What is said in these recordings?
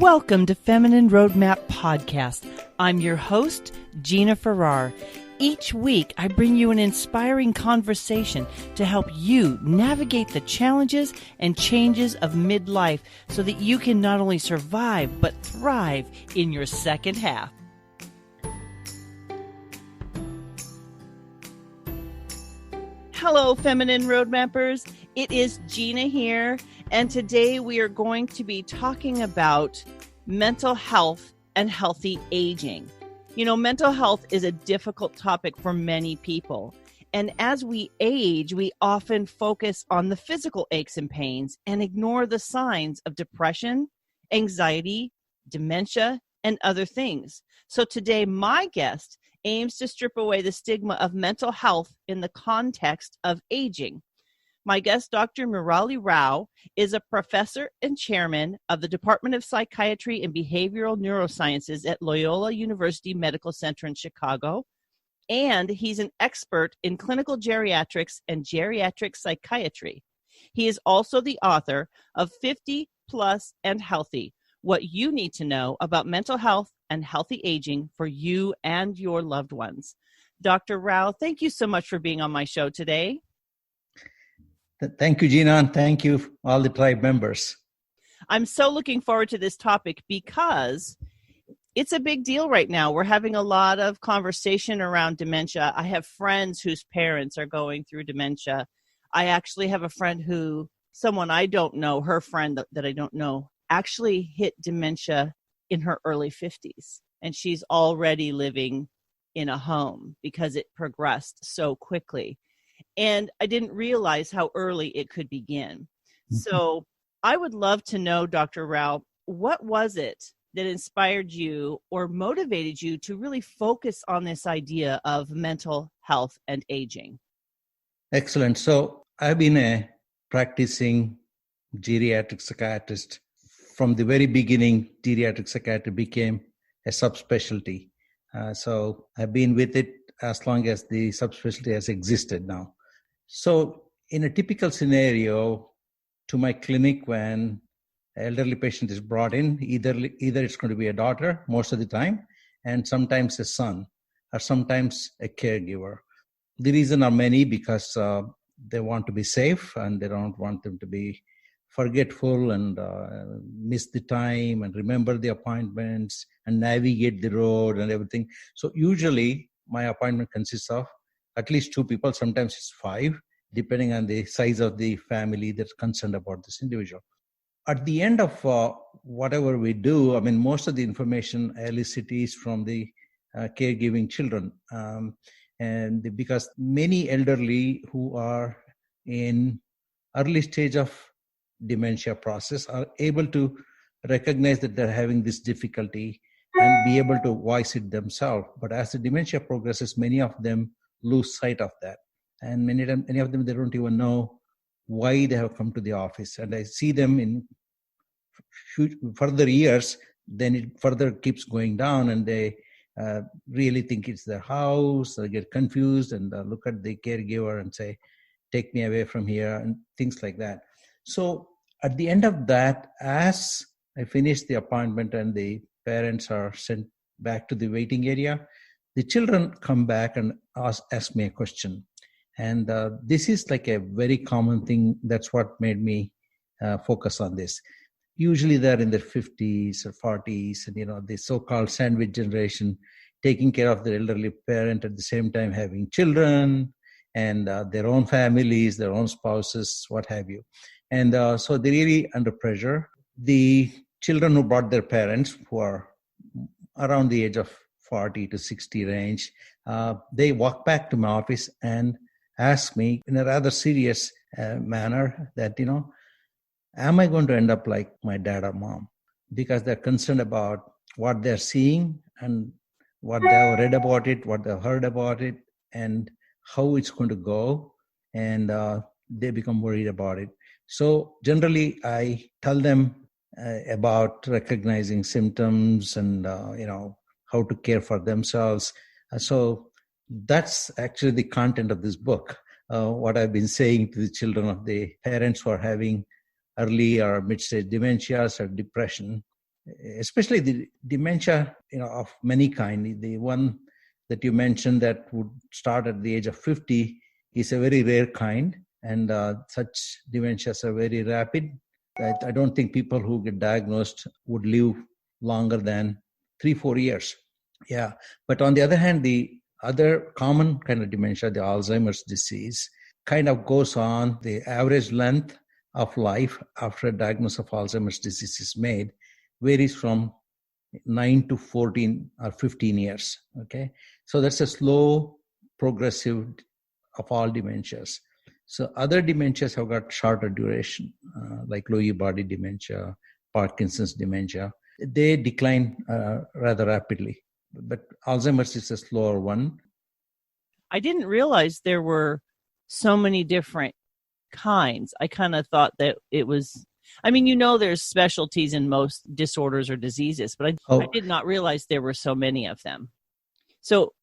Welcome to Feminine Roadmap Podcast. I'm your host, Gina Farrar. Each week, I bring you an inspiring conversation to help you navigate the challenges and changes of midlife so that you can not only survive, but thrive in your second half. Hello, Feminine Roadmappers. It is Gina here, and today we are going to be talking about mental health and healthy aging. You know, mental health is a difficult topic for many people. And as we age, we often focus on the physical aches and pains and ignore the signs of depression, anxiety, dementia, and other things. So today, my guest aims to strip away the stigma of mental health in the context of aging. My guest, Dr. Murali Rao, is a professor and chairman of the Department of Psychiatry and Behavioral Neurosciences at Loyola University Medical Center in Chicago, and he's an expert in clinical geriatrics and geriatric psychiatry. He is also the author of 50 Plus and Healthy, What You Need to Know About Mental Health and Healthy Aging for You and Your Loved Ones. Dr. Rao, thank you so much for being on my show today. Thank you, Gina, and thank you, all the tribe members. I'm so looking forward to this topic because it's a big deal right now. We're having a lot of conversation around dementia. I have friends whose parents are going through dementia. I actually have a friend someone I don't know, her friend that I don't know, actually hit dementia in her early 50s. And she's already living in a home because it progressed so quickly. And I didn't realize how early it could begin. So I would love to know, Dr. Rao, what was it that inspired you or motivated you to really focus on this idea of mental health and aging? Excellent. So I've been a practicing geriatric psychiatrist. From the very beginning, geriatric psychiatry became a subspecialty. So I've been with it as long as the subspecialty has existed now. So in a typical scenario, to my clinic, when an elderly patient is brought in, either it's going to be a daughter most of the time, and sometimes a son, or sometimes a caregiver. The reason are many, because they want to be safe and they don't want them to be forgetful and miss the time and remember the appointments and navigate the road and everything. So usually my appointment consists of at least 2 people, sometimes it's 5, depending on the size of the family that's concerned about this individual. At the end of whatever we do, I mean, most of the information I elicit is from the caregiving children. And because many elderly who are in early stage of dementia process are able to recognize that they're having this difficulty and be able to voice it themselves. But as the dementia progresses, many of them lose sight of that. And many of them, they don't even know why they have come to the office. And I see them in further years, then it further keeps going down, and they really think it's their house. They get confused and look at the caregiver and say, take me away from here, and things like that. So at the end of that, as I finish the appointment and the parents are sent back to the waiting area, the children come back and ask me a question. And this is like a very common thing. That's what made me focus on this. Usually they're in their 50s or 40s, and, the so-called sandwich generation, taking care of their elderly parent at the same time having children and their own families, their own spouses, what have you. And so they're really under pressure. The children who brought their parents, who are around the age of 40 to 60 range, they walk back to my office and ask me in a rather serious manner that, am I going to end up like my dad or mom? Because they're concerned about what they're seeing and what they've read about it, what they've heard about it, and how it's going to go. And they become worried about it. So generally, I tell them about recognizing symptoms and, how to care for themselves. So that's actually the content of this book. What I've been saying to the children of the parents who are having early or mid-stage dementias or depression, especially the dementia, of many kind. The one that you mentioned that would start at the age of 50 is a very rare kind, and such dementias are very rapid. I don't think people who get diagnosed would live longer than 3-4 years. Yeah. But on the other hand, the other common kind of dementia, the Alzheimer's disease, kind of goes on. The average length of life after a diagnosis of Alzheimer's disease is made varies from 9 to 14 or 15 years. Okay. So that's a slow progressive of all dementias. So other dementias have got shorter duration, like Lewy body dementia, Parkinson's dementia. They decline rather rapidly. But Alzheimer's is a slower one. I didn't realize there were so many different kinds. I kind of thought that it was, there's specialties in most disorders or diseases, but I did not realize there were so many of them. So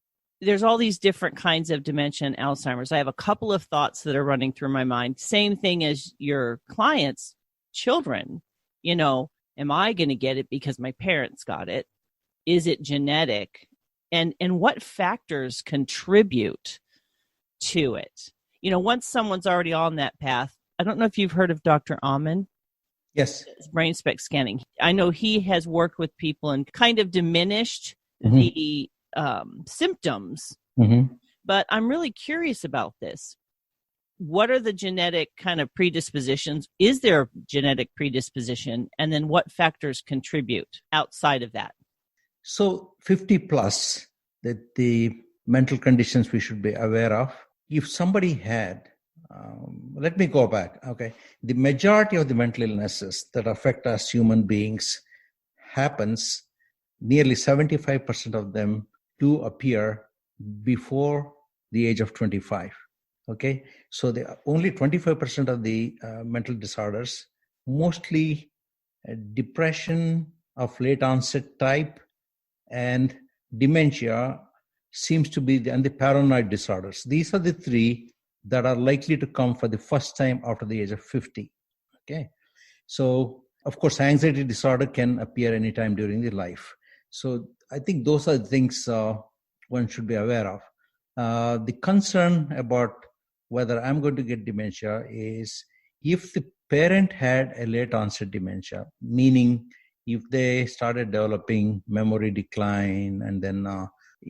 there's all these different kinds of dementia and Alzheimer's. I have a couple of thoughts that are running through my mind. Same thing as your clients' children. Am I going to get it because my parents got it? Is it genetic? And what factors contribute to it? Once someone's already on that path, I don't know if you've heard of Dr. Amen. Yes. Brain spec scanning. I know he has worked with people and kind of diminished the symptoms. Mm-hmm. But I'm really curious about this. What are the genetic kind of predispositions? Is there a genetic predisposition? And then what factors contribute outside of that? So 50 plus, that the mental conditions we should be aware of. If somebody had, let me go back. Okay. The majority of the mental illnesses that affect us human beings happens, nearly 75% of them do appear before the age of 25. Okay. So only 25% of the mental disorders, mostly depression of late onset type, and dementia seems to be and the paranoid disorders. These are the three that are likely to come for the first time after the age of 50. Okay. So, of course, anxiety disorder can appear anytime during the life. So I think those are the things one should be aware of. The concern about whether I'm going to get dementia is if the parent had a late onset dementia, meaning if they started developing memory decline and then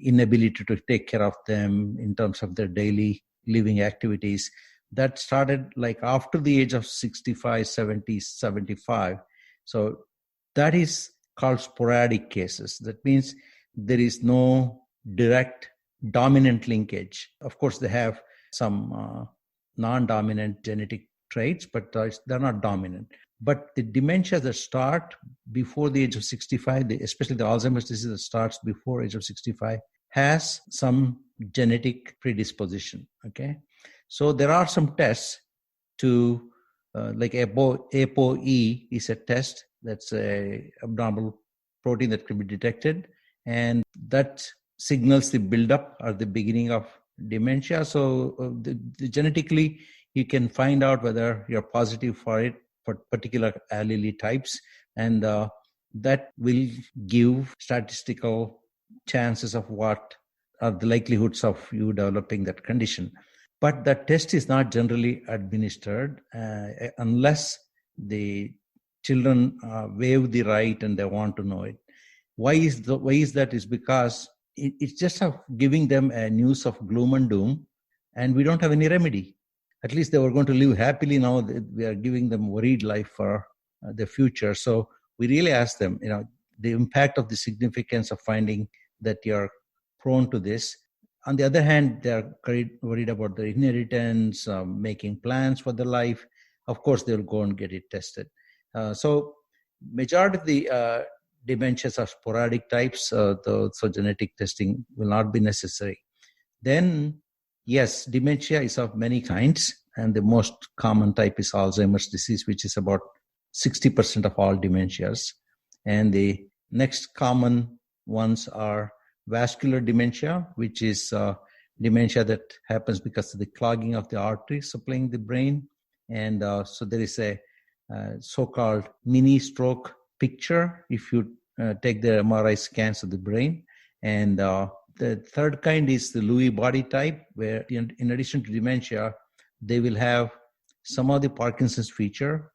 inability to take care of them in terms of their daily living activities, that started like after the age of 65, 70, 75. So that is called sporadic cases. That means there is no direct dominant linkage. Of course, they have some non-dominant genetic traits, but they're not dominant. But the dementia that start before the age of 65, especially the Alzheimer's disease that starts before age of 65, has some genetic predisposition. Okay, so there are some tests to, like ApoE is a test that's a abnormal protein that can be detected, and that signals the buildup or the beginning of dementia. So genetically, you can find out whether you're positive for it, for particular allele types, and that will give statistical chances of what are the likelihoods of you developing that condition. But that test is not generally administered unless the children waive the right and they want to know it. Why is that? Is because it's just giving them a news of gloom and doom, and we don't have any remedy. At least they were going to live happily. Now we are giving them worried life for the future. So we really ask them, the impact of the significance of finding that you're prone to this. On the other hand, they're worried about their inheritance, making plans for their life. Of course, they'll go and get it tested. So majority of the dementias are sporadic types, so genetic testing will not be necessary. Then, yes, dementia is of many kinds, and the most common type is Alzheimer's disease, which is about 60% of all dementias. And the next common ones are vascular dementia, which is dementia that happens because of the clogging of the arteries supplying the brain. And so there is a so-called mini stroke picture if you take the MRI scans of the brain. And the third kind is the Lewy body type, where in addition to dementia, they will have some of the Parkinson's feature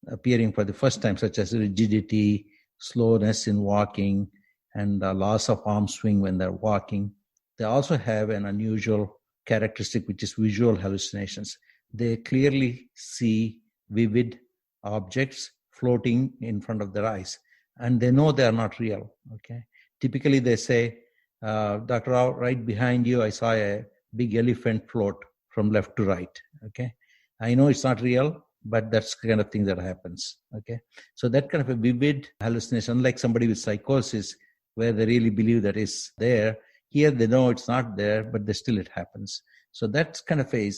appearing for the first time, such as rigidity, slowness in walking, and loss of arm swing when they're walking. They also have an unusual characteristic, which is visual hallucinations. They clearly see vivid objects floating in front of their eyes, and they know they are not real. Okay. Typically, they say, Dr. Rao, right behind you, I saw a big elephant float from left to right. Okay. I know it's not real, but that's the kind of thing that happens. Okay. So that kind of a vivid hallucination, unlike somebody with psychosis, where they really believe that it's there, here they know it's not there, but still it happens. So that's kind of a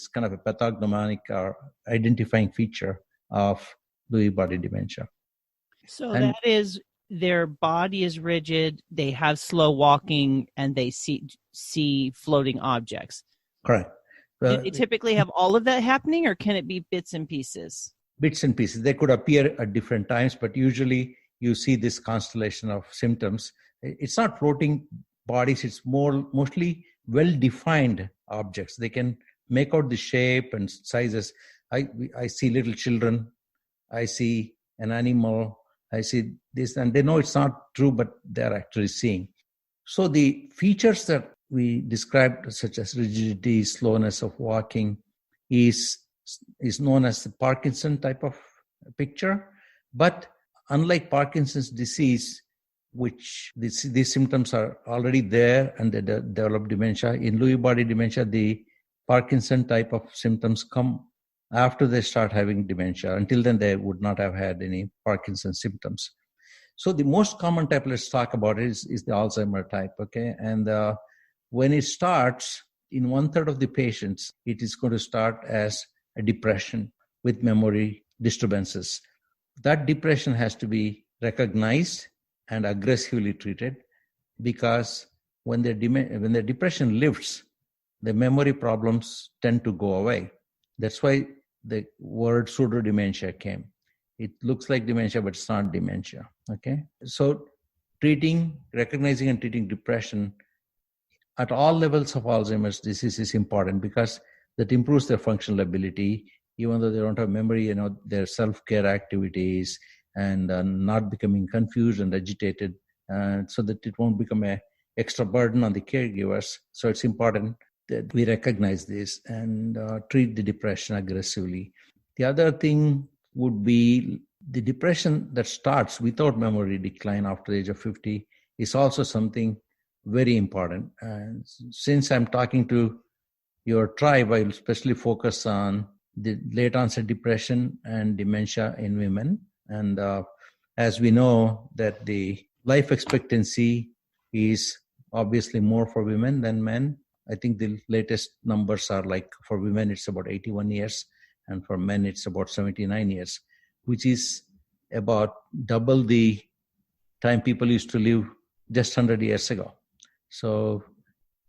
pathognomonic or identifying feature of Lewy body dementia. So that is, their body is rigid, they have slow walking, and they see floating objects. Correct. Do they typically have all of that happening, or can it be bits and pieces? Bits and pieces. They could appear at different times, but usually you see this constellation of symptoms. It's not floating bodies, it's mostly well-defined objects. They can make out the shape and sizes. I see little children, I see an animal, I see this, and they know it's not true, but they're actually seeing. So the features that we described, such as rigidity, slowness of walking, is known as the Parkinson type of picture. But unlike Parkinson's disease, which these symptoms are already there and they develop dementia, in Lewy body dementia, the Parkinson type of symptoms come after they start having dementia. Until then, they would not have had any Parkinson's symptoms. So the most common type, let's talk about it, is the Alzheimer type, okay? And when it starts, in 1/3 of the patients, it is going to start as a depression with memory disturbances. That depression has to be recognized and aggressively treated, because when the depression lifts, the memory problems tend to go away. That's why the word pseudodementia came. It looks like dementia, but it's not dementia. Okay. So recognizing and treating depression at all levels of Alzheimer's disease is important, because that improves their functional ability, even though they don't have memory, their self-care activities, and not becoming confused and agitated, so that it won't become an extra burden on the caregivers. So it's important that we recognize this and treat the depression aggressively. The other thing would be the depression that starts without memory decline after the age of 50 is also something very important. And since I'm talking to your tribe, I'll especially focus on the late onset depression and dementia in women. And as we know that the life expectancy is obviously more for women than men. I think the latest numbers are like, for women, it's about 81 years. And for men, it's about 79 years, which is about double the time people used to live just 100 years ago. So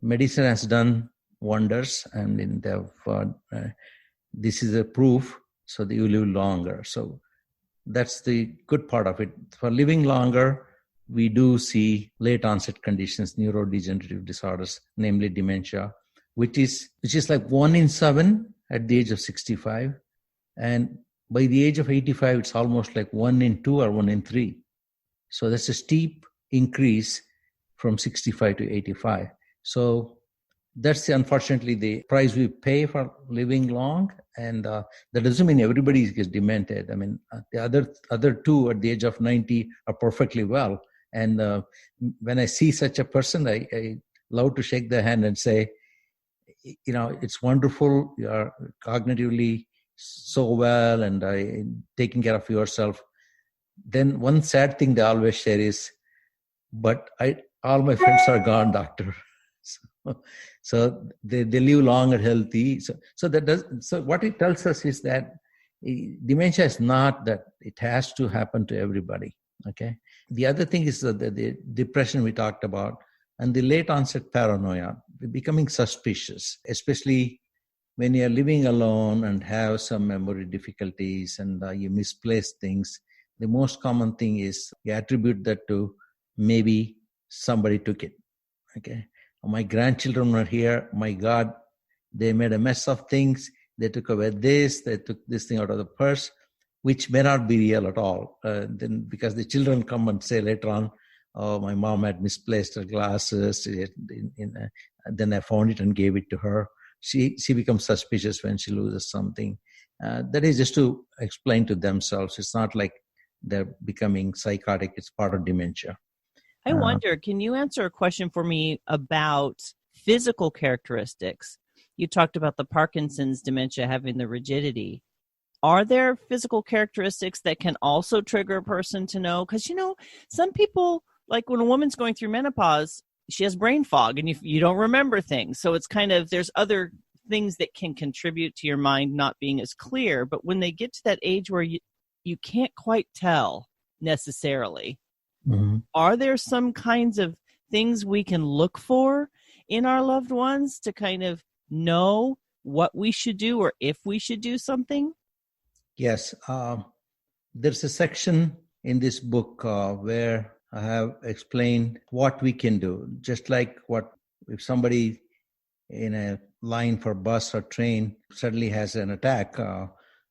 medicine has done wonders, and this is a proof, so that you live longer. So that's the good part of it. For living longer, we do see late onset conditions, neurodegenerative disorders, namely dementia, which is like 1 in 7 at the age of 65. And by the age of 85, it's almost like 1 in 2 or 1 in 3. So that's a steep increase from 65 to 85. So that's unfortunately the price we pay for living long. And that doesn't mean everybody gets demented. I mean, the other two at the age of 90 are perfectly well. And when I see such a person, I love to shake their hand and say, it's wonderful. You are cognitively so well and taking care of yourself. Then one sad thing they always share is, but all my friends are gone, doctor. So they live long and healthy. So what it tells us is that dementia is not that it has to happen to everybody. Okay. The other thing is that the depression we talked about, and the late onset paranoia, becoming suspicious, especially when you're living alone and have some memory difficulties and you misplace things. the most common thing is you attribute that to maybe somebody took it. Okay. My grandchildren were here. My God, they made a mess of things. They took away this. They took this thing out of the purse, which may not be real at all. Then because the children come and say later on, oh, my mom had misplaced her glasses. Then I found it and gave it to her. She becomes suspicious when she loses something. That is just to explain to themselves. It's not like they're becoming psychotic. It's part of dementia. I wonder, can you answer a question for me about physical characteristics? You talked about the Parkinson's dementia having the rigidity. Are there physical characteristics that can also trigger a person to know? Because, some people, like when a woman's going through menopause, she has brain fog and you don't remember things. So it's kind of, there's other things that can contribute to your mind not being as clear. But when they get to that age where you can't quite tell necessarily, are there some kinds of things we can look for in our loved ones to kind of know what we should do or if we should do something? Yes. There's a section in this book where I have explained what we can do. Just like if somebody in a line for bus or train suddenly has an attack,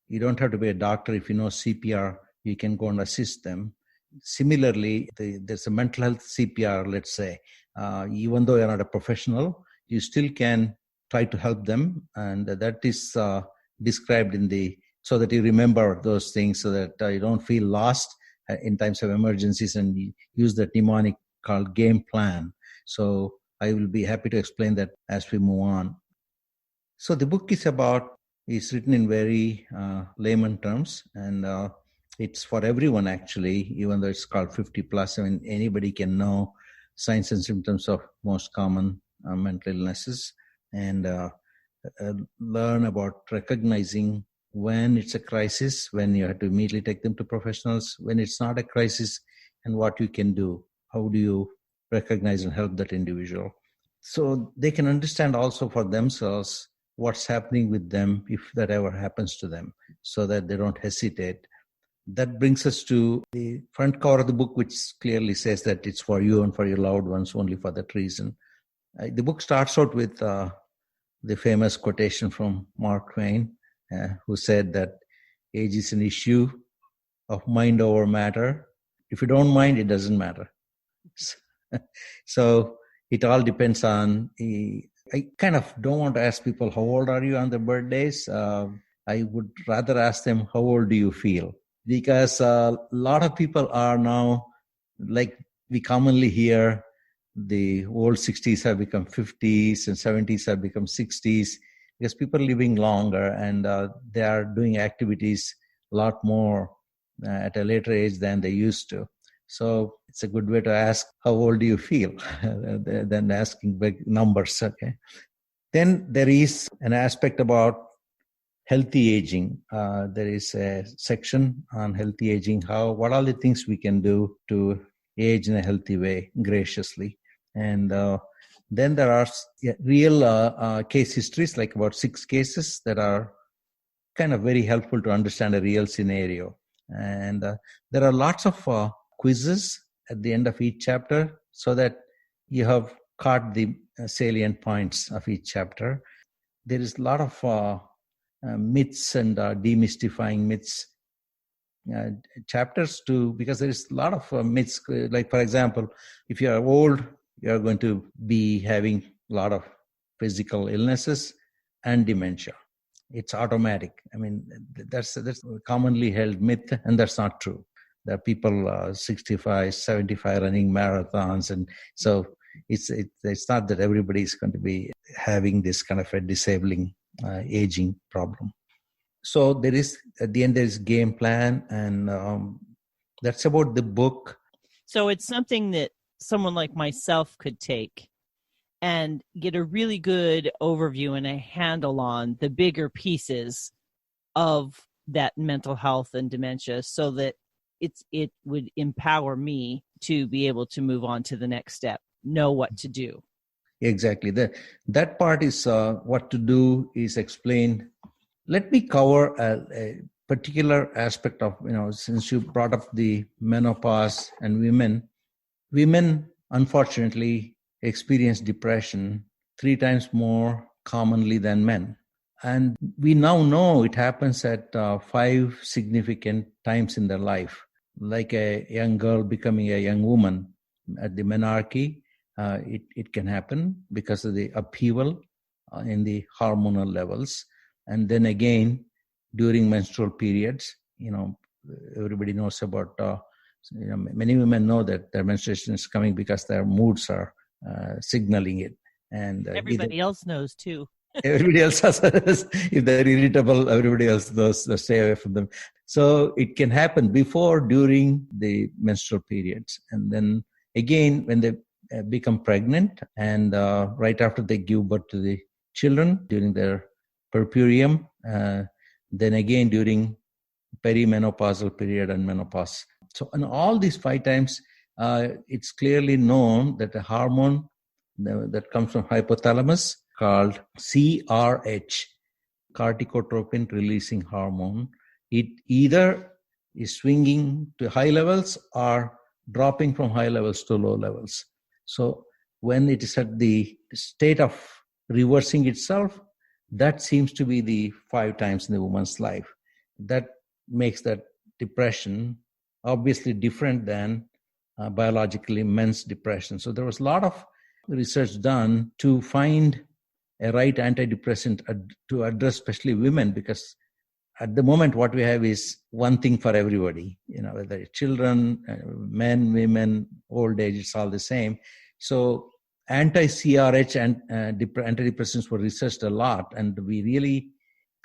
you don't have to be a doctor. If you know CPR, you can go and assist them. Similarly, there's a mental health CPR, let's say. Even though you're not a professional, you still can try to help them. And that is described so that you remember those things, so that you don't feel lost in times of emergencies, and you use the mnemonic called game plan. So I will be happy to explain that as we move on. So the book is written in very layman terms, and it's for everyone actually, even though it's called 50 plus. I mean, anybody can know signs and symptoms of most common mental illnesses, and learn about recognizing when it's a crisis, when you have to immediately take them to professionals, when it's not a crisis, and what you can do. How do you recognize and help that individual? So they can understand also for themselves what's happening with them if that ever happens to them, so that they don't hesitate. That brings us to the front cover of the book, which clearly says that it's for you and for your loved ones only for that reason. The book starts out with the famous quotation from Mark Twain, who said that age is an issue of mind over matter. If you don't mind, it doesn't matter. So it all depends on, I kind of don't want to ask people, how old are you on their birthdays? I would rather ask them, how old do you feel? Because a lot of people are now, like we commonly hear, the old 60s have become 50s and 70s have become 60s, because people are living longer and they are doing activities a lot more at a later age than they used to. So it's a good way to ask, how old do you feel, than asking big numbers. Okay. Then there is an aspect about healthy aging. There is a section on healthy aging, what are the things we can do to age in a healthy way, graciously. And then there are real case histories, like about 6 cases that are kind of very helpful to understand a real scenario. And there are lots of quizzes at the end of each chapter, so that you have caught the salient points of each chapter. There is a lot of myths and demystifying myths chapters too, because there is a lot of myths. Like, for example, if you are old, you are going to be having a lot of physical illnesses and dementia. It's automatic. I mean, that's a commonly held myth, and that's not true. There are people 65, 75 running marathons, and so it's not that everybody is going to be having this kind of a disabling aging problem. So there is, at the end, there is game plan, and that's about the book. So it's something that someone like myself could take and get a really good overview and a handle on the bigger pieces of that mental health and dementia, so that it would empower me to be able to move on to the next step, know what to do. Exactly. That part is what to do is explained. Let me cover particular aspect of, since you brought up the menopause and women unfortunately experience depression 3 times more commonly than men. And we now know it happens at 5 significant times in their life, like a young girl becoming a young woman at the menarche. It can happen because of the upheaval in the hormonal levels. And then again, during menstrual periods, everybody knows about, many women know that their menstruation is coming because their moods are signaling it. And everybody else knows too. Everybody else has, if they're irritable, everybody else knows to stay away from them. So it can happen before, during the menstrual periods. And then again, when they become pregnant and right after they give birth to the children during their puerperium, then again during perimenopausal period and menopause. So in all these 5 times, it's clearly known that a hormone that comes from hypothalamus called CRH, corticotropin releasing hormone, it either is swinging to high levels or dropping from high levels to low levels. So when it is at the state of reversing itself, that seems to be the 5 times in the woman's life. That makes that depression obviously different than biologically men's depression. So there was a lot of research done to find a right antidepressant to address especially women, because at the moment what we have is one thing for everybody, whether it's children, men, women, old age, it's all the same. So anti-CRH and antidepressants were researched a lot, and we really,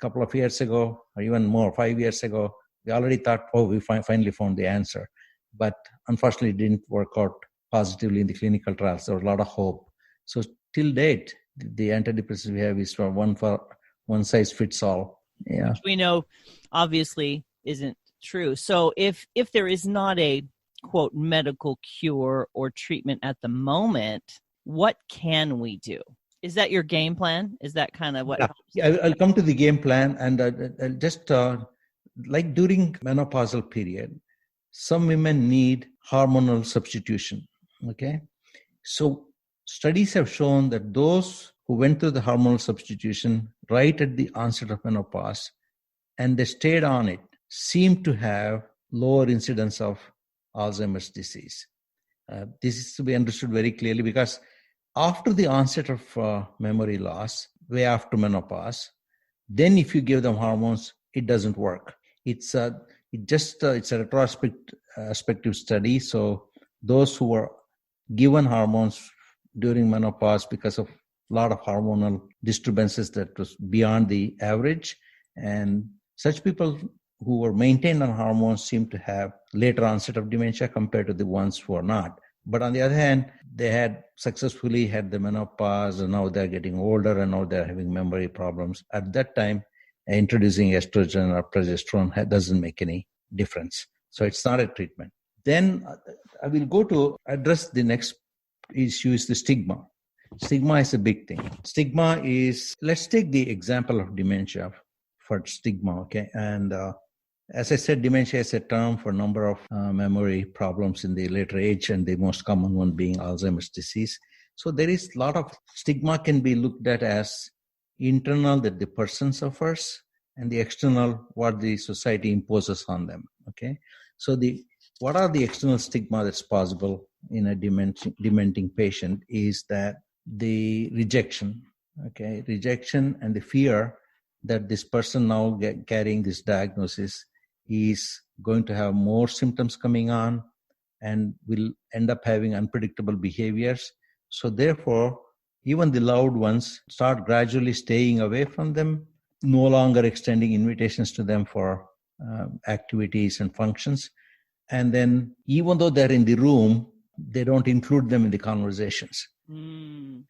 a couple of years ago, or even more, 5 years ago, we already thought, we finally found the answer. But unfortunately, it didn't work out positively in the clinical trials. There was a lot of hope. So till date, the antidepressants we have is for one size fits all. Yeah, which we know obviously isn't true. So if there is not a quote medical cure or treatment at the moment, what can we do? Is that your game plan? Is that kind of what helps? Yeah, I'll come to the game plan, and I'll just like during menopausal period, some women need hormonal substitution. Okay, so studies have shown that those who went through the hormonal substitution right at the onset of menopause and they stayed on it seem to have lower incidence of Alzheimer's disease. This is to be understood very clearly, because after the onset of memory loss, way after menopause, then if you give them hormones, it doesn't work. It's a retrospective study. So those who were given hormones during menopause because of a lot of hormonal disturbances that was beyond the average, and such people who were maintained on hormones seem to have later onset of dementia compared to the ones who are not. But on the other hand, they had successfully had the menopause, and now they're getting older, and now they're having memory problems. At that time, introducing estrogen or progesterone doesn't make any difference. So it's not a treatment. Then I will go to address the next issue, is the stigma. Stigma is a big thing. Stigma is, let's take the example of dementia for stigma, okay? And as I said, dementia is a term for a number of memory problems in the later age, and the most common one being Alzheimer's disease. So there is a lot of stigma can be looked at as internal, that the person suffers, and the external, what the society imposes on them, okay? So what are the external stigma that's possible in a dementing patient is that the rejection and the fear that this person now carrying this diagnosis is going to have more symptoms coming on and will end up having unpredictable behaviors. So therefore, even the loved ones start gradually staying away from them, no longer extending invitations to them for activities and functions. And then even though they're in the room, they don't include them in the conversations. And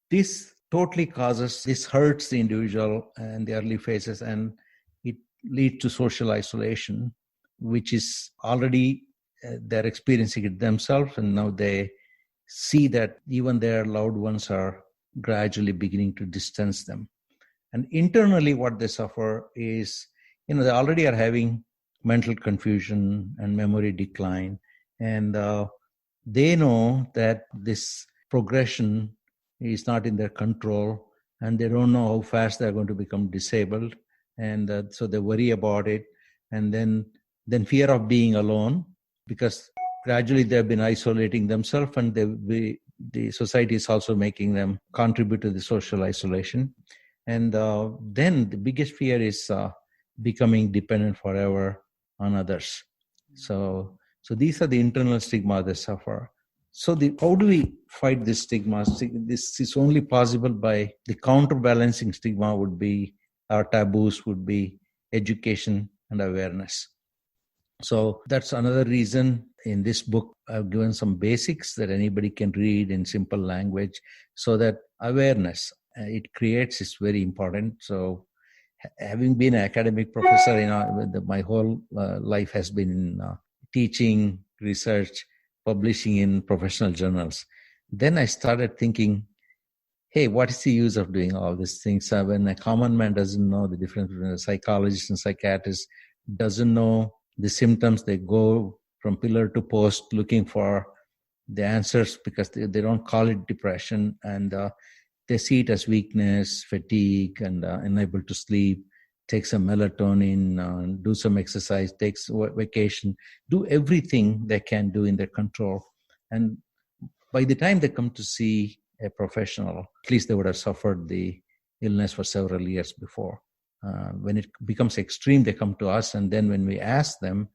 this totally this hurts the individual in the early phases, and it leads to social isolation, which is already they're experiencing it themselves, and now they see that even their loved ones are gradually beginning to distance them. And internally what they suffer is they already are having mental confusion and memory decline. And they know that this progression is not in their control, and they don't know how fast they're going to become disabled. And so they worry about it. And then fear of being alone, because gradually they've been isolating themselves, and the society is also making them contribute to the social isolation. And then the biggest fear is becoming dependent forever on others. So these are the internal stigma they suffer. So how do we fight this stigma? This is only possible by the counterbalancing stigma would be, our taboos would be education and awareness. So that's another reason in this book I've given some basics that anybody can read in simple language, so that awareness it creates is very important. So having been an academic professor, my whole life has been in teaching, research, publishing in professional journals. Then I started thinking, hey, what is the use of doing all these things when a common man doesn't know the difference between a psychologist and psychiatrist, doesn't know the symptoms? They go from pillar to post looking for the answers because they don't call it depression, and they see it as weakness, fatigue, and unable to sleep. Take some melatonin, do some exercise, take vacation, do everything they can do in their control. And by the time they come to see a professional, at least they would have suffered the illness for several years before. When it becomes extreme, they come to us, and then when we ask them,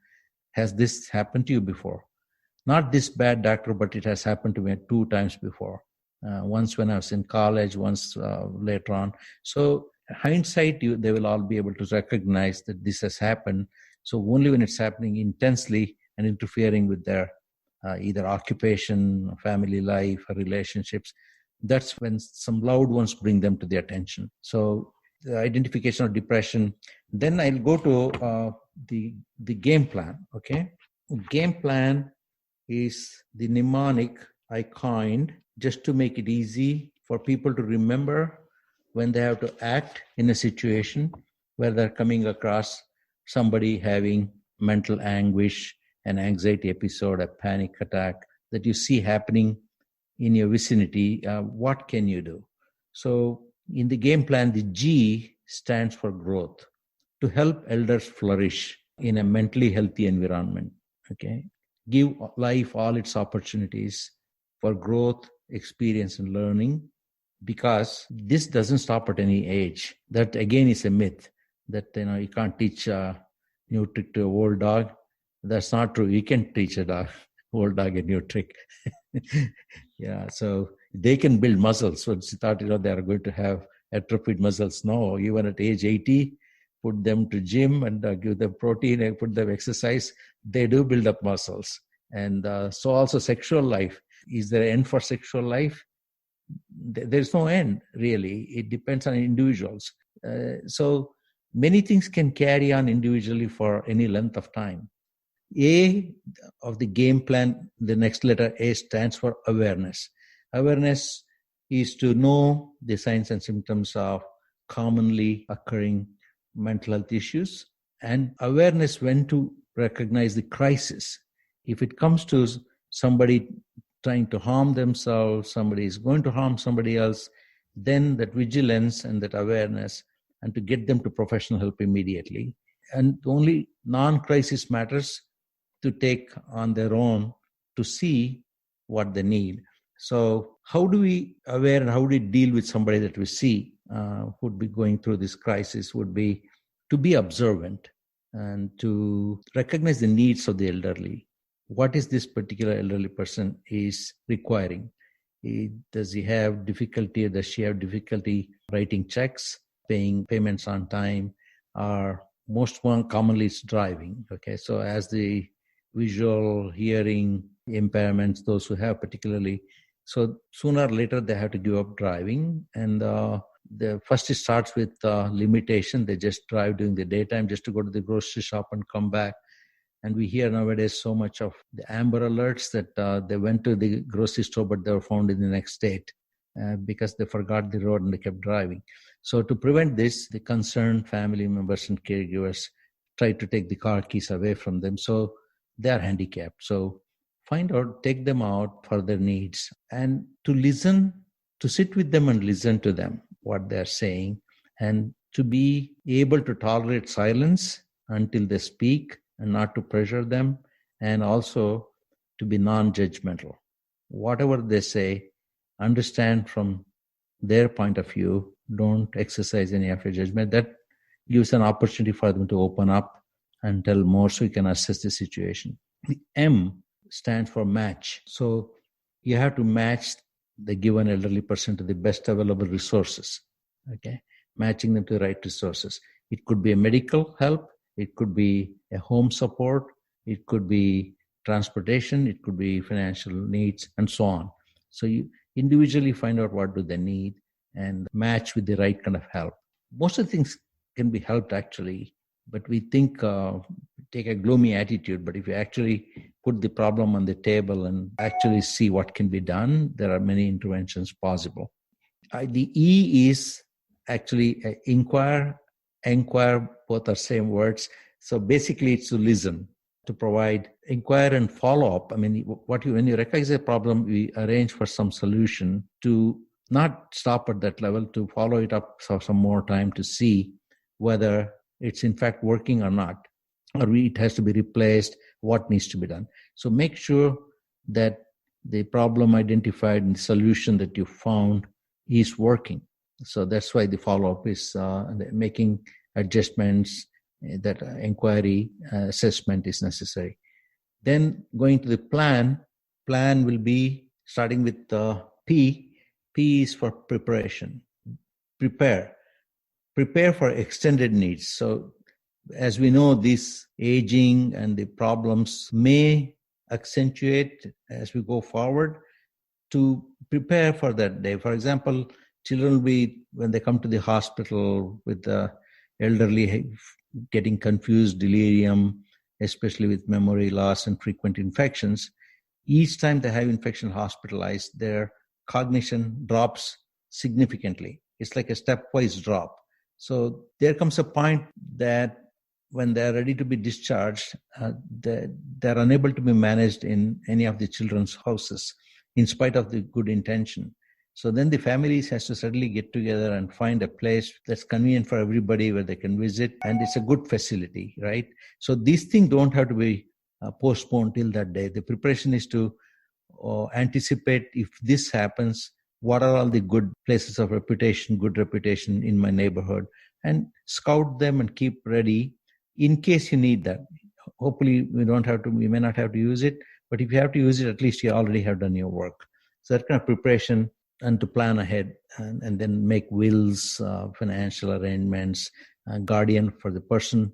has this happened to you before? Not this bad, doctor, but it has happened to me 2 times before. Once when I was in college, once later on. So hindsight, they will all be able to recognize that this has happened. So only when it's happening intensely and interfering with their either occupation, family life, or relationships, that's when some loved ones bring them to the attention. So the identification of depression. Then I'll go to the game plan. Okay, game plan is the mnemonic I coined just to make it easy for people to remember when they have to act in a situation where they're coming across somebody having mental anguish, an anxiety episode, a panic attack that you see happening in your vicinity. What can you do? So in the game plan, the G stands for growth, to help elders flourish in a mentally healthy environment. Okay, give life all its opportunities for growth, experience, and learning, because this doesn't stop at any age. That again is a myth that you can't teach a new trick to a old dog. That's not true. You can teach old dog a new trick. Yeah, so they can build muscles. So it's thought they are going to have atrophied muscles. No, even at age 80, put them to gym and give them protein and put them exercise. They do build up muscles. And so also sexual life. Is there an end for sexual life? There's no end, really. It depends on individuals. So many things can carry on individually for any length of time. A of the game plan, the next letter A stands for awareness. Awareness is to know the signs and symptoms of commonly occurring mental health issues, and awareness when to recognize the crisis. If it comes to somebody trying to harm themselves, somebody is going to harm somebody else, then that vigilance and that awareness, and to get them to professional help immediately. And only non-crisis matters to take on their own to see what they need. So how do we aware and how do we deal with somebody that we see would be going through this crisis would be to be observant and to recognize the needs of the elderly. What is this particular elderly person is requiring? Does he have difficulty, or does she have difficulty writing checks, paying payments on time, or most one commonly it's driving. Okay, so as the visual, hearing impairments, those who have particularly, so sooner or later they have to give up driving. And the first it starts with limitation. They just drive during the daytime just to go to the grocery shop and come back. And we hear nowadays so much of the Amber Alerts that they went to the grocery store, but they were found in the next state because they forgot the road and they kept driving. So to prevent this, the concerned family members and caregivers try to take the car keys away from them. So they are handicapped. So find out, take them out for their needs, and to listen, to sit with them and listen to them, what they're saying, and to be able to tolerate silence until they speak and not to pressure them, and also to be non-judgmental. Whatever they say, understand from their point of view. Don't exercise any of your judgment. That gives an opportunity for them to open up and tell more so you can assess the situation. The M stands for match. So you have to match the given elderly person to the best available resources. Okay, matching them to the right resources. It could be a medical help. It could be a home support. It could be transportation. It could be financial needs, and so on. So you individually find out what do they need and match with the right kind of help. Most of the things can be helped actually, but we think take a gloomy attitude. But if you actually put the problem on the table and actually see what can be done, there are many interventions possible. The E is actually inquire, both are same words. So basically it's to listen, to provide, inquire and follow up. I mean, when you recognize a problem, we arrange for some solution, to not stop at that level, to follow it up for some more time to see whether it's in fact working or not, or it has to be replaced, what needs to be done. So make sure that the problem identified and the solution that you found is working. So that's why the follow-up is making adjustments, that inquiry assessment is necessary. Then going to the plan will be starting with P. P is for preparation. Prepare for extended needs. So as we know, this aging and the problems may accentuate as we go forward. To prepare for that day. For example, children will be, when they come to the hospital with the elderly, getting confused, delirium, especially with memory loss and frequent infections. Each time they have infection hospitalized, their cognition drops significantly. It's like a stepwise drop. So there comes a point that when they're ready to be discharged, they're unable to be managed in any of the children's houses, in spite of the good intention. So then the families has to suddenly get together and find a place that's convenient for everybody where they can visit, and it's a good facility, right? So these things don't have to be postponed till that day. The preparation is to anticipate, if this happens, what are all the good places of reputation, good reputation in my neighborhood, and scout them and keep ready in case you need that. Hopefully we may not have to use it, but if you have to use it, at least you already have done your work. So that kind of preparation, and to plan ahead and then make wills, financial arrangements, guardian for the person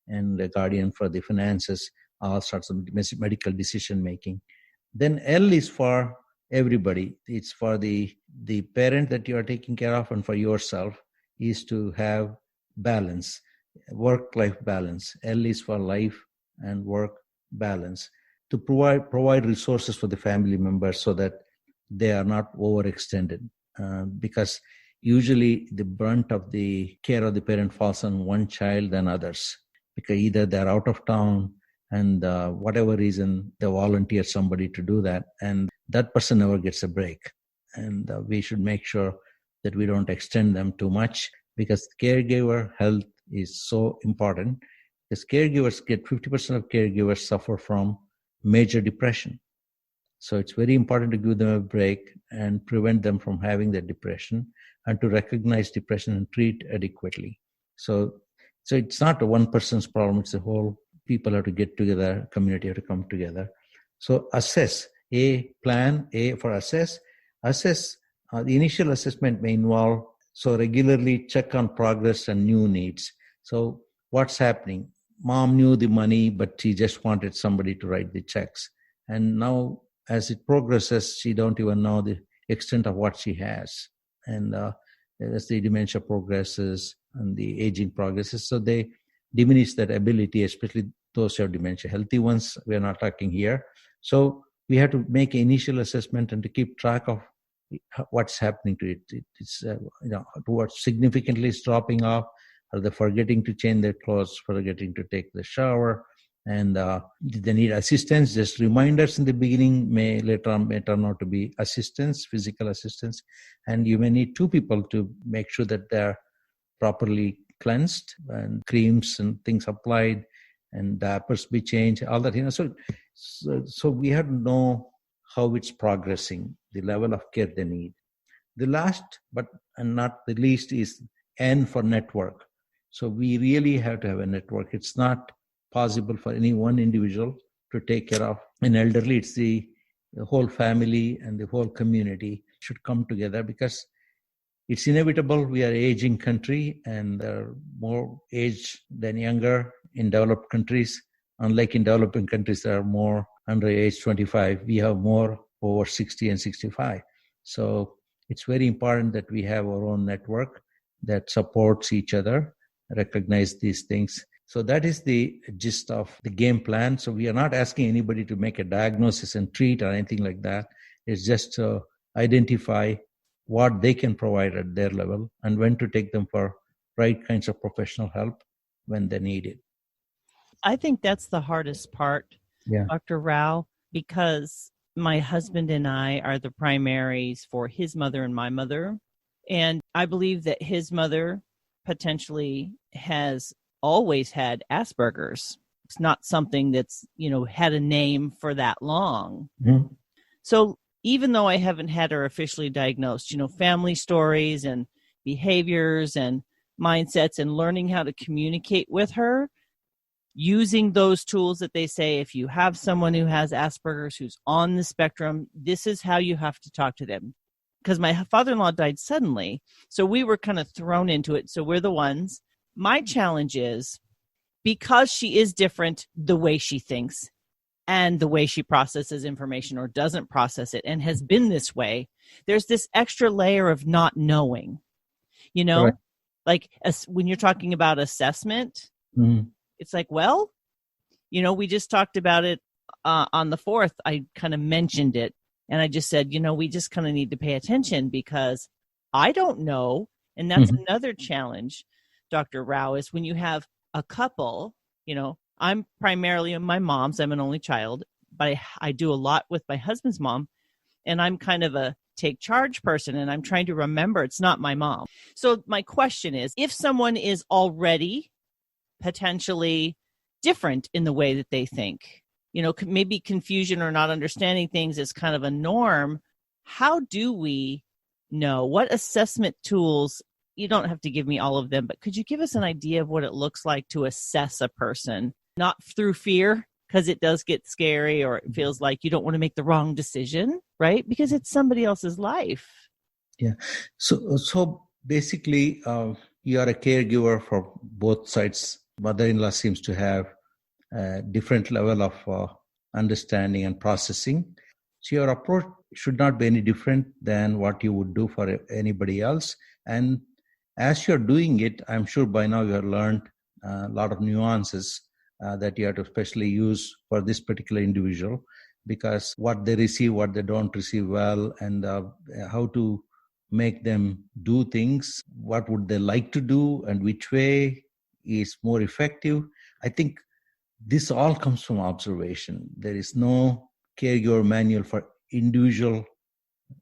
and a guardian for the finances, all sorts of medical decision making. Then L is for everybody. It's for the parent that you are taking care of, and for yourself is to have balance, work-life balance. L is for life and work balance, to provide resources for the family members so that they are not overextended, because usually the brunt of the care of the parent falls on one child than others, because either they're out of town and whatever reason they volunteer somebody to do that, and that person never gets a break. And we should make sure that we don't extend them too much, because caregiver health is so important. Because 50% of caregivers suffer from major depression. So it's very important to give them a break and prevent them from having that depression, and to recognize depression and treat adequately. So it's not a one person's problem, it's a whole people have to get together, community have to come together. So assess, plan, A for assess. Assess, the initial assessment may involve, so regularly check on progress and new needs. So what's happening? Mom knew the money, but she just wanted somebody to write the checks. And now as it progresses, she don't even know the extent of what she has. And as the dementia progresses and the aging progresses, so they diminish that ability, especially those who have dementia. Healthy ones, we are not talking here. So we have to make an initial assessment and to keep track of what's happening to it. It's towards significantly it's dropping off, Are they forgetting to change their clothes, forgetting to take the shower? And they need assistance. Just reminders in the beginning later on may turn out to be assistance, physical assistance. And you may need two people to make sure that they're properly cleansed and creams and things applied and diapers be changed, all that, So we have to know how it's progressing, the level of care they need. The last, but not the least, is N for network. So we really have to have a network. It's not possible for any one individual to take care of an elderly. It's the whole family and the whole community should come together, because it's inevitable. We are an aging country, and there are more aged than younger in developed countries. Unlike in developing countries, there are more under age 25. We have more over 60 and 65. So it's very important that we have our own network that supports each other, recognize these things. So that is the gist of the game plan. So we are not asking anybody to make a diagnosis and treat or anything like that. It's just to identify what they can provide at their level and when to take them for right kinds of professional help when they need it. I think that's the hardest part, Dr. Rao, because my husband and I are the primaries for his mother and my mother. And I believe that his mother potentially has always had Asperger's. It's not something that's, had a name for that long. Mm-hmm. So even though I haven't had her officially diagnosed, family stories and behaviors and mindsets and learning how to communicate with her, using those tools that they say, if you have someone who has Asperger's, who's on the spectrum, this is how you have to talk to them. Because my father-in-law died suddenly, so we were kind of thrown into it. So we're the ones. My challenge is, because she is different the way she thinks and the way she processes information or doesn't process it and has been this way, there's this extra layer of not knowing, Right. Like when you're talking about assessment, It's like, well, we just talked about it on the 4th. I kind of mentioned it, and I just said, we just kind of need to pay attention because I don't know. And that's another challenge, Dr. Rao, is when you have a couple, I'm primarily my mom's, I'm an only child, but I do a lot with my husband's mom, and I'm kind of a take charge person, and I'm trying to remember it's not my mom. So my question is, if someone is already potentially different in the way that they think, maybe confusion or not understanding things is kind of a norm. How do we know what assessment tools? You don't have to give me all of them, but could you give us an idea of what it looks like to assess a person, not through fear, because it does get scary, or it feels like you don't want to make the wrong decision, right? Because it's somebody else's life. Yeah. So basically, you are a caregiver for both sides. Mother-in-law seems to have a different level of understanding and processing. So your approach should not be any different than what you would do for anybody else. And as you're doing it, I'm sure by now you have learned a lot of nuances that you have to especially use for this particular individual, because what they receive, what they don't receive well, and how to make them do things, what would they like to do, and which way is more effective. I think this all comes from observation. There is no caregiver manual for individual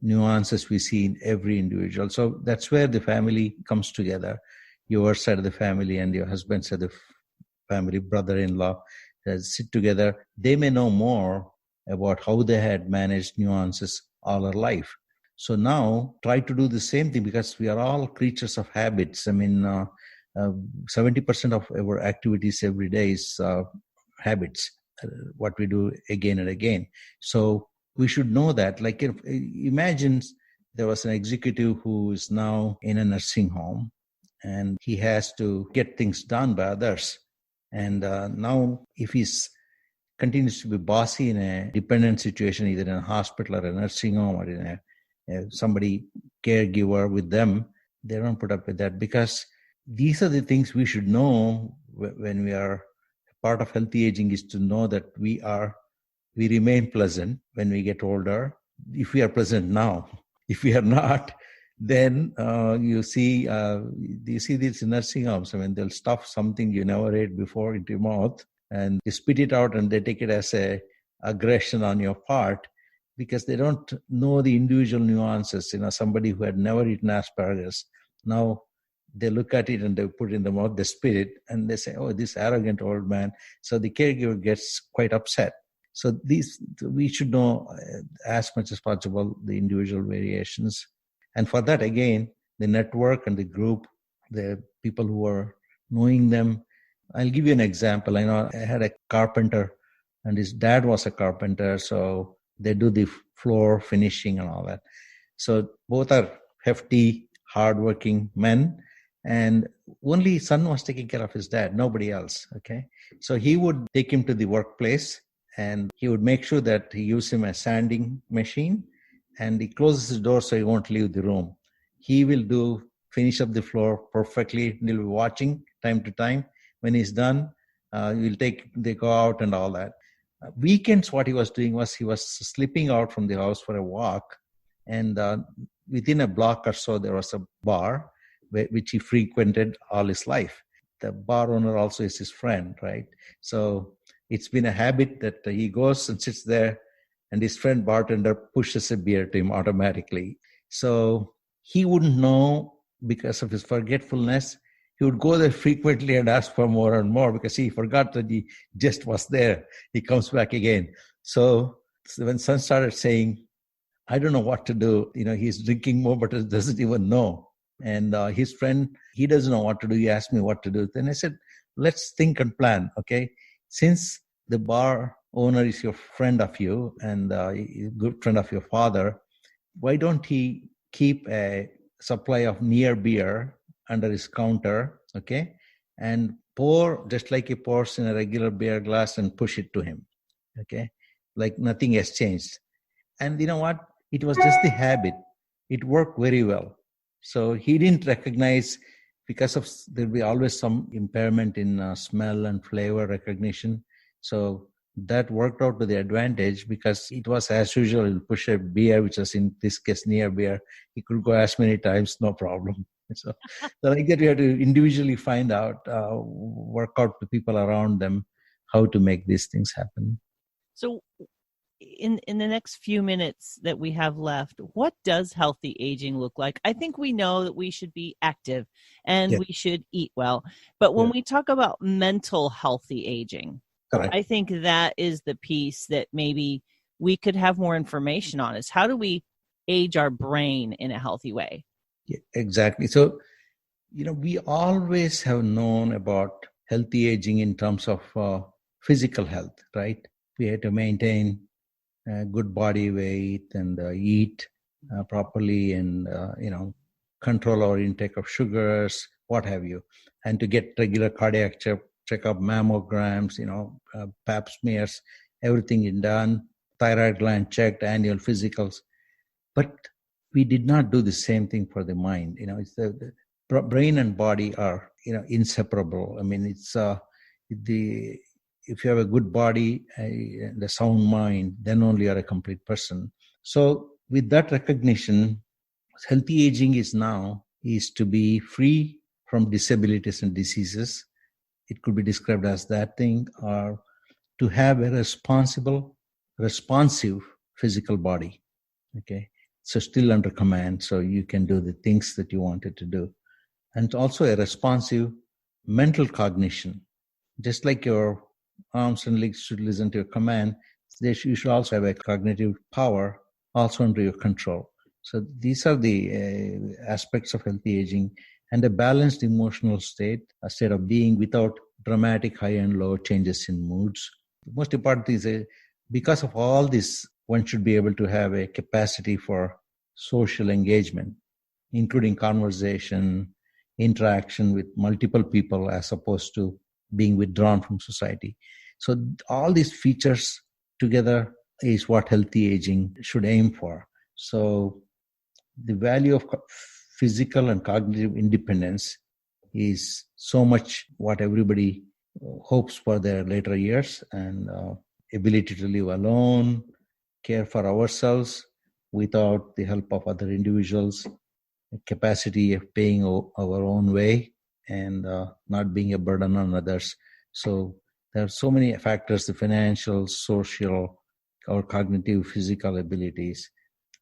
nuances we see in every individual. So that's where the family comes together. Your side of the family and your husband's side of the family, brother-in-law, sit together. They may know more about how they had managed nuances all their life. So now try to do the same thing, because we are all creatures of habits. I mean, 70% of our activities every day is habits, what we do again and again. So we should know that. Like, imagine there was an executive who is now in a nursing home, and he has to get things done by others. And now if he's continues to be bossy in a dependent situation, either in a hospital or a nursing home or in somebody caregiver with them, they don't put up with that, because these are the things we should know when we are part of healthy aging, is to know that we remain pleasant when we get older. If we are pleasant now, if we are not, Then you see these nursing homes. I mean, they'll stuff something you never ate before into your mouth, and you spit it out, and they take it as a aggression on your part because they don't know the individual nuances. Somebody who had never eaten asparagus, now they look at it and they put it in the mouth, they spit it, and they say, "Oh, this arrogant old man." So the caregiver gets quite upset. So we should know as much as possible the individual variations. And for that, again, the network and the group, the people who are knowing them. I'll give you an example. I know I had a carpenter, and his dad was a carpenter, so they do the floor finishing and all that. So both are hefty, hardworking men, and only son was taking care of his dad, nobody else. Okay, so he would take him to the workplace, and he would make sure that he used him a sanding machine, and he closes the door so he won't leave the room. He will finish up the floor perfectly. He'll be watching time to time. When he's done, they go out and all that. Weekends, what he was doing was he was slipping out from the house for a walk, and within a block or so, there was a bar which he frequented all his life. The bar owner also is his friend, right? So it's been a habit that he goes and sits there, and his friend bartender pushes a beer to him automatically. So he wouldn't know because of his forgetfulness. He would go there frequently and ask for more and more because he forgot that he just was there. He comes back again. So when son started saying, "I don't know what to do," he's drinking more, but he doesn't even know. And his friend, he doesn't know what to do. He asked me what to do. Then I said, let's think and plan, okay? Since the bar owner is your friend of you and a good friend of your father, why don't he keep a supply of near beer under his counter, okay? And pour just like he pours in a regular beer glass and push it to him, okay? Like nothing has changed. And you know what? It was just the habit. It worked very well. So he didn't recognize, because of there'll be always some impairment in smell and flavor recognition. So that worked out to the advantage because it was as usual. He'll push a beer, which was in this case near beer. He could go as many times, no problem. So like that, we have to individually find out, work out the people around them, how to make these things happen. So in the next few minutes that we have left, what does healthy aging look like? I think we know that we should be active and we should eat well. But when we talk about mental healthy aging, correct, I think that is the piece that maybe we could have more information on, is how do we age our brain in a healthy way? Yeah, exactly. So, we always have known about healthy aging in terms of physical health, right? We had to maintain good body weight and eat properly and, control our intake of sugars, what have you, and to get regular cardiac checkup, mammograms, pap smears, everything is done, thyroid gland checked, annual physicals. But we did not do the same thing for the mind. It's the brain and body are, inseparable. I mean, it's if you have a good body and a sound mind, then only you're a complete person. So with that recognition, healthy aging is to be free from disabilities and diseases. It could be described as that thing, or to have a responsive physical body. Okay. So still under command, so you can do the things that you wanted to do. And also a responsive mental cognition. Just like your arms and legs should listen to your command, you should also have a cognitive power also under your control. So these are the aspects of healthy aging, and a balanced emotional state, a state of being without dramatic high and low changes in moods. The most important thing is because of all this, one should be able to have a capacity for social engagement, including conversation, interaction with multiple people, as opposed to being withdrawn from society. So all these features together is what healthy aging should aim for. So the value of physical and cognitive independence is so much what everybody hopes for their later years, and ability to live alone, care for ourselves without the help of other individuals, capacity of paying our own way and not being a burden on others. So there are so many factors, the financial, social, or cognitive, physical abilities.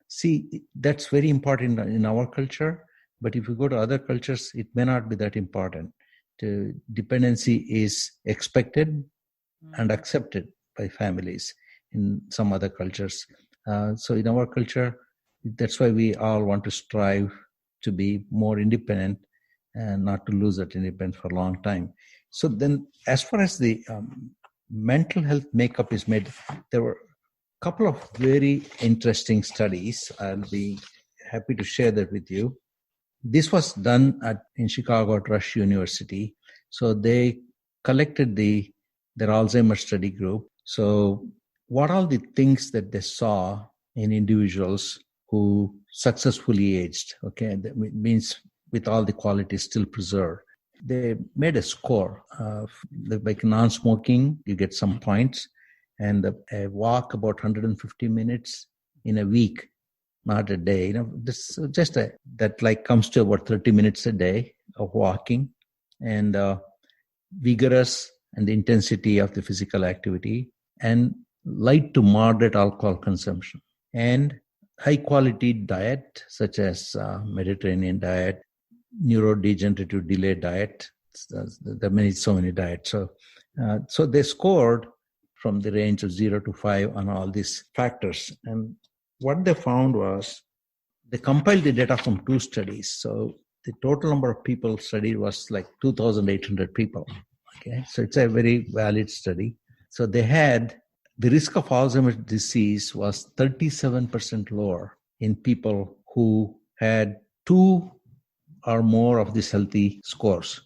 See, that's very important in our culture, but if you go to other cultures, it may not be that important. The dependency is expected and accepted by families in some other cultures. So in our culture, that's why we all want to strive to be more independent and not to lose that independence for a long time. So then, as far as the mental health makeup is made, there were a couple of very interesting studies. I'll be happy to share that with you. This was done in Chicago at Rush University. So they collected their Alzheimer's study group. So what are the things that they saw in individuals who successfully aged? Okay, that means with all the qualities still preserved. They made a score of like non-smoking, you get some points, and a walk about 150 minutes in a week, not a day. This just that like comes to about 30 minutes a day of walking, and vigorous and the intensity of the physical activity, and light to moderate alcohol consumption, and high quality diet such as Mediterranean diet, neurodegenerative delay diet. There are so many diets. So they scored from the range of 0 to 5 on all these factors. And what they found was they compiled the data from 2 studies. So the total number of people studied was like 2,800 people. Okay, so it's a very valid study. So they had the risk of Alzheimer's disease was 37% lower in people who had 2 or more of these healthy scores,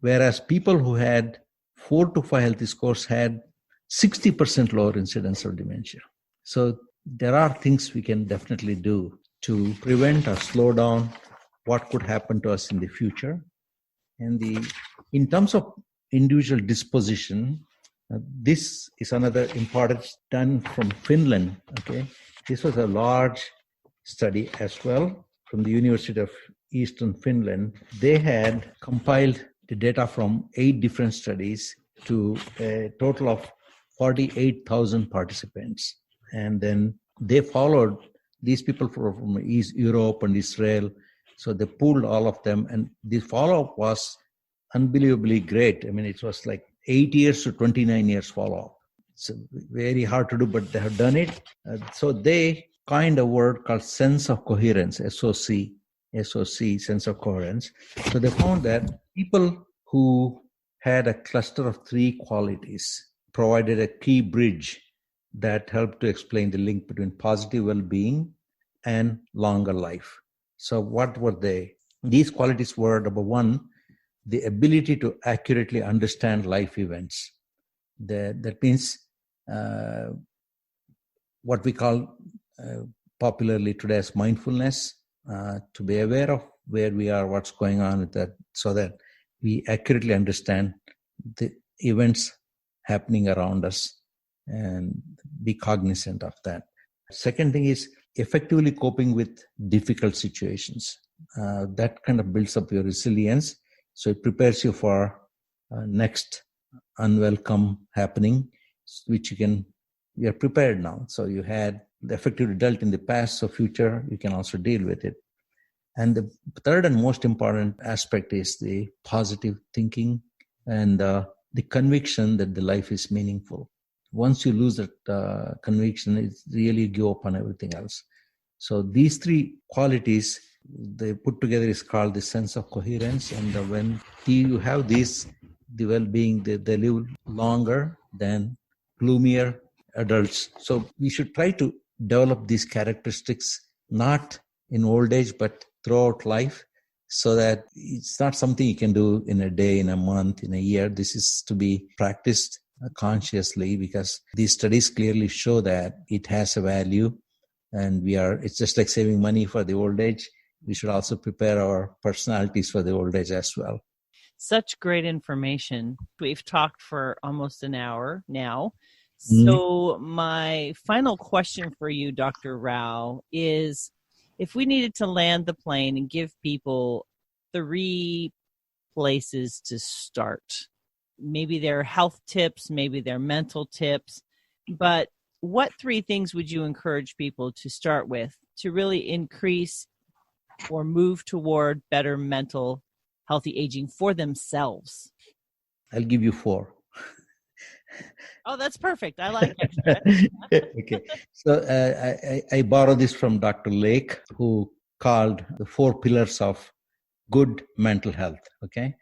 whereas people who had 4 to 5 healthy scores had 60% lower incidence of dementia. So there are things we can definitely do to prevent or slow down what could happen to us in the future. And in terms of individual disposition, this is another important done from Finland. Okay, this was a large study as well from the University of Eastern Finland. They had compiled the data from 8 different studies to a total of 48,000 participants. And then they followed these people from East Europe and Israel. So they pooled all of them. And the follow-up was unbelievably great. I mean, it was like 8 years to 29 years follow-up. It's very hard to do, but they have done it. So they coined a word called sense of coherence, SOC, sense of coherence. So they found that people who had a cluster of 3 qualities provided a key bridge that helped to explain the link between positive well-being and longer life. So what were they? These qualities were, number 1, the ability to accurately understand life events. That means what we call popularly today as mindfulness, to be aware of where we are, what's going on with that, so that we accurately understand the events happening around us and be cognizant of that. Second thing is effectively coping with difficult situations. That kind of builds up your resilience. So it prepares you for next unwelcome happening, which you are prepared now. So you had the effectively dealt in the past, so future you can also deal with it. And the third and most important aspect is the positive thinking and the conviction that the life is meaningful. Once you lose that conviction, it really give up on everything else. So these 3 qualities they put together is called the sense of coherence. And when you have these, the well-being, they live longer than gloomier adults. So we should try to develop these characteristics, not in old age, but throughout life, so that it's not something you can do in a day, in a month, in a year. This is to be practiced consciously, because these studies clearly show that it has a value, and it's just like saving money for the old age. We should also prepare our personalities for the old age as well. Such great information. We've talked for almost an hour now. So my final question for you, Dr. Rao, is if we needed to land the plane and give people 3 places to start, maybe they're health tips, maybe they're mental tips, but what 3 things would you encourage people to start with to really increase or move toward better mental healthy aging for themselves? I'll give you 4. Oh, that's perfect. I like it. Okay. So I borrow this from Dr. Lake, who called the 4 pillars of good mental health. Okay.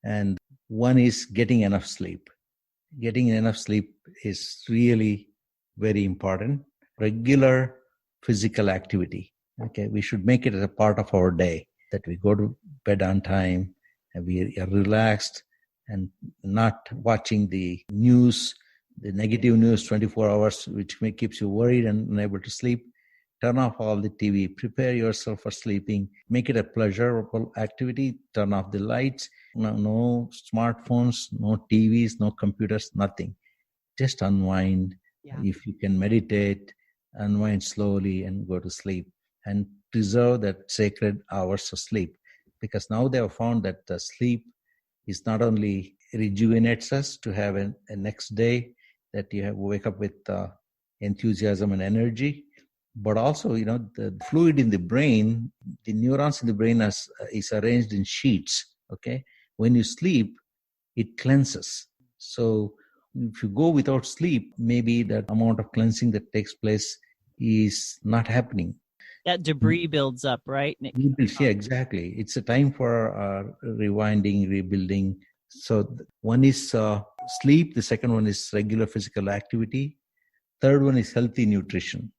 And one is getting enough sleep. Getting enough sleep is really very important. Regular physical activity. Okay. We should make it as a part of our day, that we go to bed on time and we are relaxed and not watching the news, the negative news 24 hours, which keeps you worried and unable to sleep. Turn off all the TV. Prepare yourself for sleeping. Make it a pleasurable activity. Turn off the lights. No smartphones, no TVs, no computers, nothing. Just unwind. Yeah. If you can meditate, unwind slowly and go to sleep. And preserve that sacred hours of sleep. Because now they have found that the sleep is not only rejuvenates us to have a next day that you have wake up with enthusiasm and energy, but also, the fluid in the brain, the neurons in the brain is arranged in sheets. Okay. When you sleep, it cleanses. So if you go without sleep, maybe that amount of cleansing that takes place is not happening. That debris builds up, right? Yeah, exactly. It's a time for rewinding, rebuilding. So one is sleep. The second one is regular physical activity. Third one is healthy nutrition.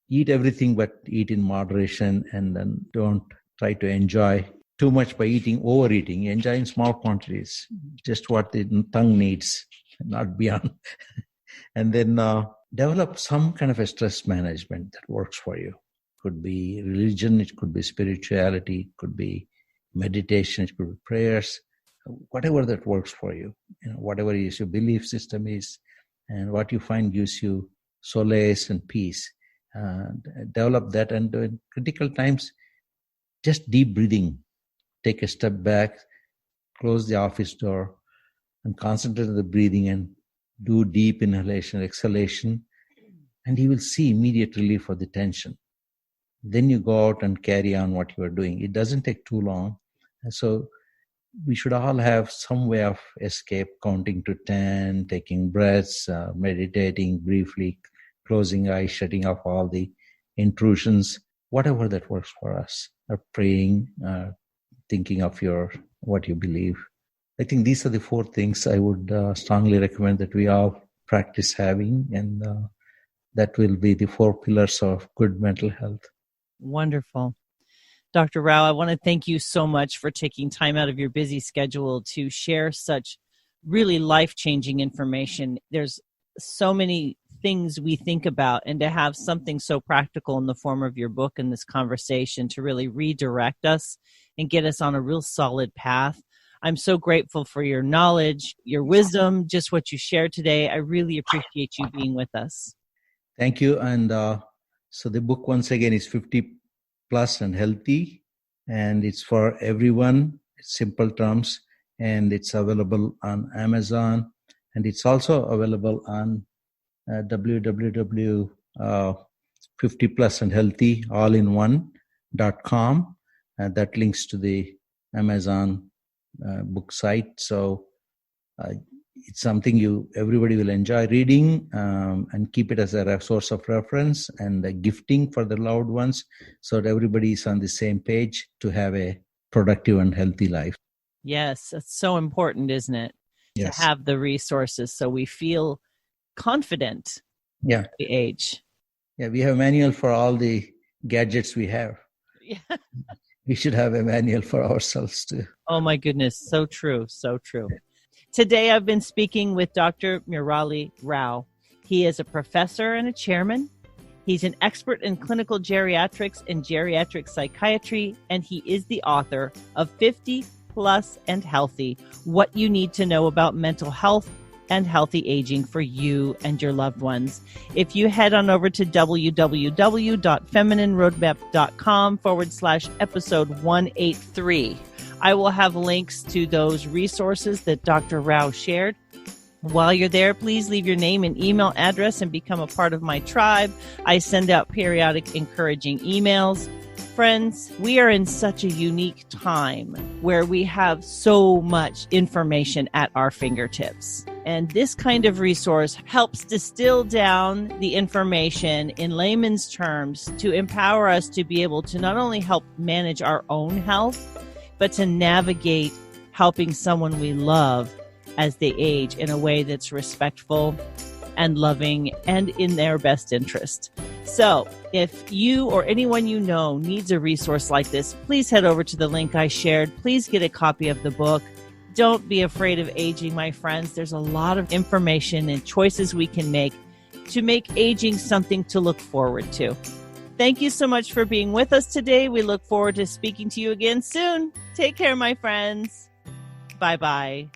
Eat everything, but eat in moderation, and then don't try to enjoy too much by overeating. Enjoy in small quantities, just what the tongue needs, not beyond. And then develop some kind of a stress management that works for you. It could be religion, it could be spirituality, it could be meditation, it could be prayers, whatever that works for you. Whatever is your belief system is, and what you find gives you solace and peace. Develop that, and in critical times, just deep breathing. Take a step back, close the office door, and concentrate on the breathing and do deep inhalation, exhalation, and you will see immediate relief of the tension. Then you go out and carry on what you are doing. It doesn't take too long. So we should all have some way of escape, counting to 10, taking breaths, meditating briefly, closing eyes, shutting off all the intrusions, whatever that works for us, or praying, thinking of what you believe. I think these are the 4 things I would strongly recommend that we all practice having, and that will be the 4 pillars of good mental health. Wonderful. Dr. Rao, I want to thank you so much for taking time out of your busy schedule to share such really life-changing information. There's so many things we think about, and to have something so practical in the form of your book and this conversation to really redirect us and get us on a real solid path. I'm so grateful for your knowledge, your wisdom, just what you shared today. I really appreciate you being with us. Thank you. And so the book, once again, is 50 plus and healthy, and it's for everyone. It's simple terms, and it's available on Amazon, and it's also available on www.50plusandhealthy allinone.com, and that links to the Amazon book site. So it's something everybody will enjoy reading, and keep it as a source of reference and a gifting for the loved ones, so that everybody is on the same page to have a productive and healthy life. Yes, it's so important, isn't it? Yes. To have the resources so we feel confident. Yeah. At the age. Yeah, we have a manual for all the gadgets we have. Yeah. We should have a manual for ourselves too. Oh my goodness, so true, so true. Today I've been speaking with Dr. Murali Rao. He is a professor and a chairman. He's an expert in clinical geriatrics and geriatric psychiatry, and he is the author of 50 Plus and Healthy, What You Need to Know About Mental Health and healthy aging for you and your loved ones. If you head on over to www.feminineroadmap.com/episode 183, I will have links to those resources that Dr. Rao shared. While you're there, please leave your name and email address and become a part of my tribe. I send out periodic encouraging emails. Friends, we are in such a unique time where we have so much information at our fingertips. And this kind of resource helps distill down the information in layman's terms to empower us to be able to not only help manage our own health, but to navigate helping someone we love as they age in a way that's respectful and loving and in their best interest. So if you or anyone you know needs a resource like this, please head over to the link I shared. Please get a copy of the book. Don't be afraid of aging, my friends. There's a lot of information and choices we can make to make aging something to look forward to. Thank you so much for being with us today. We look forward to speaking to you again soon. Take care, my friends. Bye-bye.